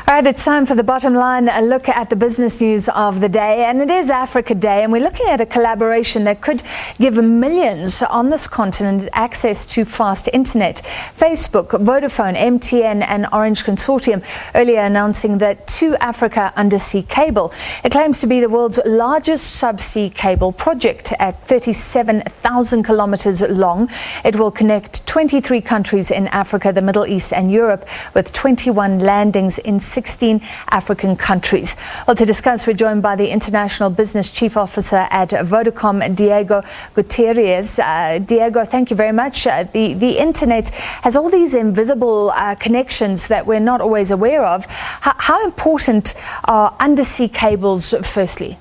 All right, it's time for the bottom line, a look at the business news of the day. And it is Africa Day, and we're looking at a collaboration that could give millions on this continent access to fast internet. Facebook, Vodafone, MTN and Orange Consortium earlier announcing that 2Africa undersea cable. It claims to be the world's largest subsea cable project at 37,000 kilometers long. It will connect 23 countries in Africa, the Middle East and Europe, with 21 landings in 16 African countries. Well, to discuss, we're joined by the International Business Chief Officer at Vodacom, Diego Gutierrez. Diego, thank you very much. The internet has all these invisible connections that we're not always aware of. How important are undersea cables, firstly?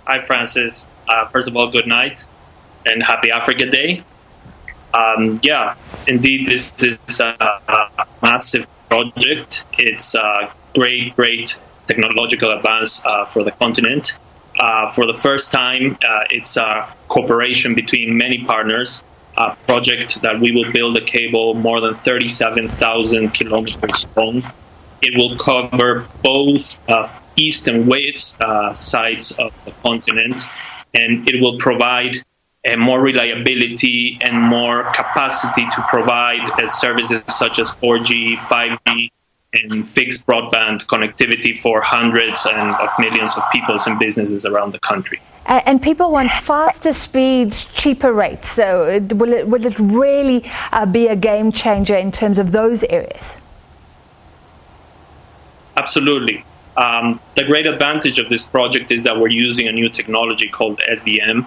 Hi, Francis. First of all, good night and happy Africa Day. Yeah, indeed, this is a massive project. It's a great technological advance for the continent. For the first time, it's a cooperation between many partners, a project that we will build a cable more than 37,000 kilometers long. It will cover both east and west sides of the continent, and it will provide more reliability and more capacity to provide services such as 4G, 5G, and fixed broadband connectivity for hundreds of millions of people and businesses around the country. And people want faster speeds, cheaper rates. So will it really be a game changer in terms of those areas? Absolutely. The great advantage of this project is that we're using a new technology called SDM,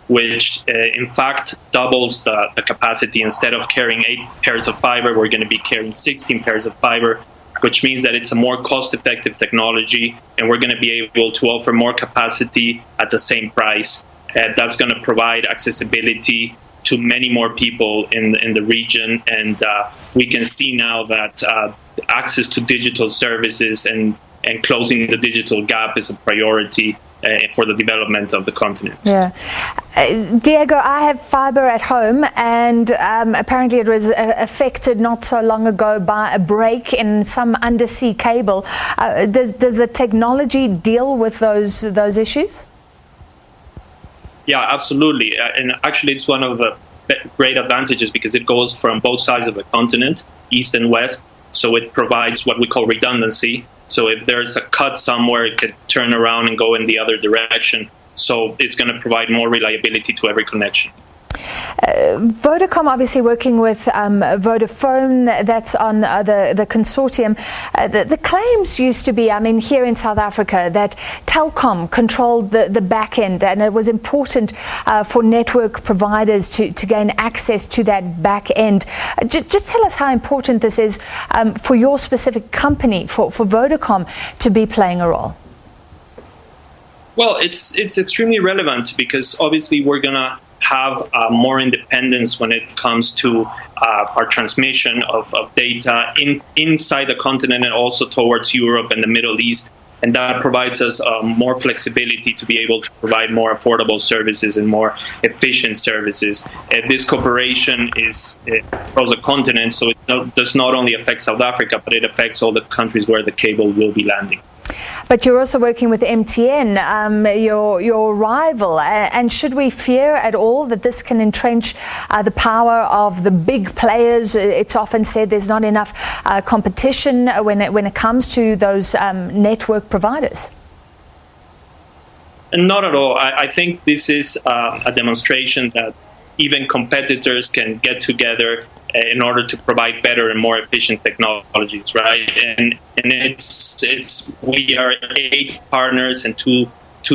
which in fact doubles the capacity. Instead of carrying 8 pairs of fiber, we're going to be carrying 16 pairs of fiber, which means that it's a more cost-effective technology, and we're going to be able to offer more capacity at the same price. That's going to provide accessibility to many more people in the region, and we can see now that access to digital services and closing the digital gap is a priority for the development of the continent. Yeah. Diego, I have fiber at home, and apparently it was affected not so long ago by a break in some undersea cable. Does the technology deal with those issues? Yeah, absolutely. And actually, it's one of the great advantages because it goes from both sides of the continent, east and west. So it provides what we call redundancy. So if there's a cut somewhere, it could turn around and go in the other direction. So it's going to provide more reliability to every connection. Vodacom obviously working with Vodafone, that's on the consortium. The claims used to be, I mean, here in South Africa, that Telkom controlled the back end, and it was important for network providers to gain access to that back end. Just tell us how important this is for your specific company, for Vodacom to be playing a role. Well, it's extremely relevant because obviously we're going to have more independence when it comes to our transmission of data inside the continent and also towards Europe and the Middle East. And that provides us more flexibility to be able to provide more affordable services and more efficient services. This cooperation is across the continent, so it does not only affect South Africa, but it affects all the countries where the cable will be landing. But you're also working with MTN, your rival, and should we fear at all that this can entrench the power of the big players? It's often said there's not enough competition when it comes to those network providers. Not at all. I think this is a demonstration that even competitors can get together in order to provide better and more efficient technologies, right? And we are 8 partners and two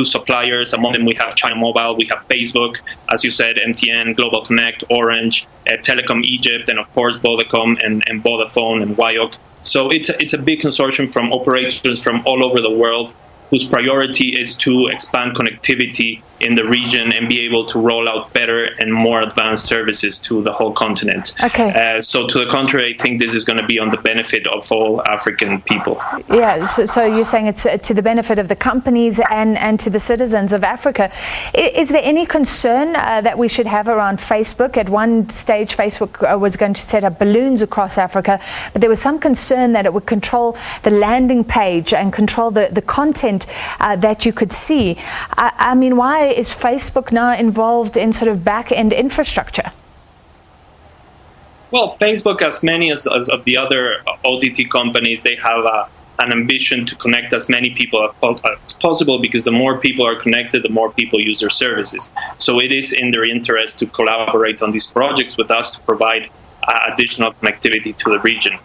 suppliers. Among them, we have China Mobile, we have Facebook, as you said, MTN, Global Connect, Orange, Telecom Egypt, and of course Vodacom and Vodafone and Wyok. So it's a big consortium from operators from all over the world. whose priority is to expand connectivity in the region and be able to roll out better and more advanced services to the whole continent. Okay. So to the contrary, I think this is going to be on the benefit of all African people. Yeah, so you're saying it's to the benefit of the companies and to the citizens of Africa. Is there any concern that we should have around Facebook? At one stage, Facebook was going to set up balloons across Africa, but there was some concern that it would control the landing page and control the content that you could see. I mean, why is Facebook now involved in sort of back-end infrastructure? Well, Facebook, as many as of the other OTT companies, they have an ambition to connect as many people as possible, because the more people are connected, the more people use their services. So it is in their interest to collaborate on these projects with us to provide additional connectivity to the region.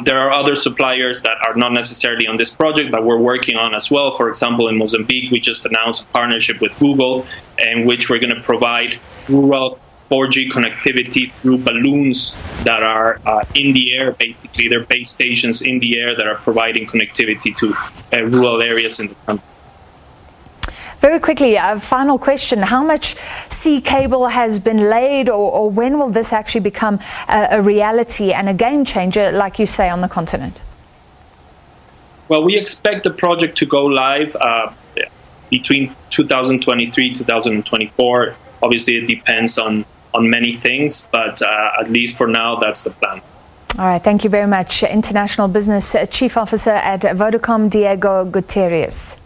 There are other suppliers that are not necessarily on this project, but we're working on as well. For example, in Mozambique, we just announced a partnership with Google, in which we're going to provide rural 4G connectivity through balloons that are in the air. Basically, they're base stations in the air that are providing connectivity to rural areas in the country. Very quickly, a final question. How much sea cable has been laid, or when will this actually become a reality and a game changer, like you say, on the continent? Well, we expect the project to go live between 2023 2024. Obviously, it depends on many things, but at least for now, that's the plan. All right, thank you very much. International Business Chief Officer at Vodacom, Diego Gutierrez.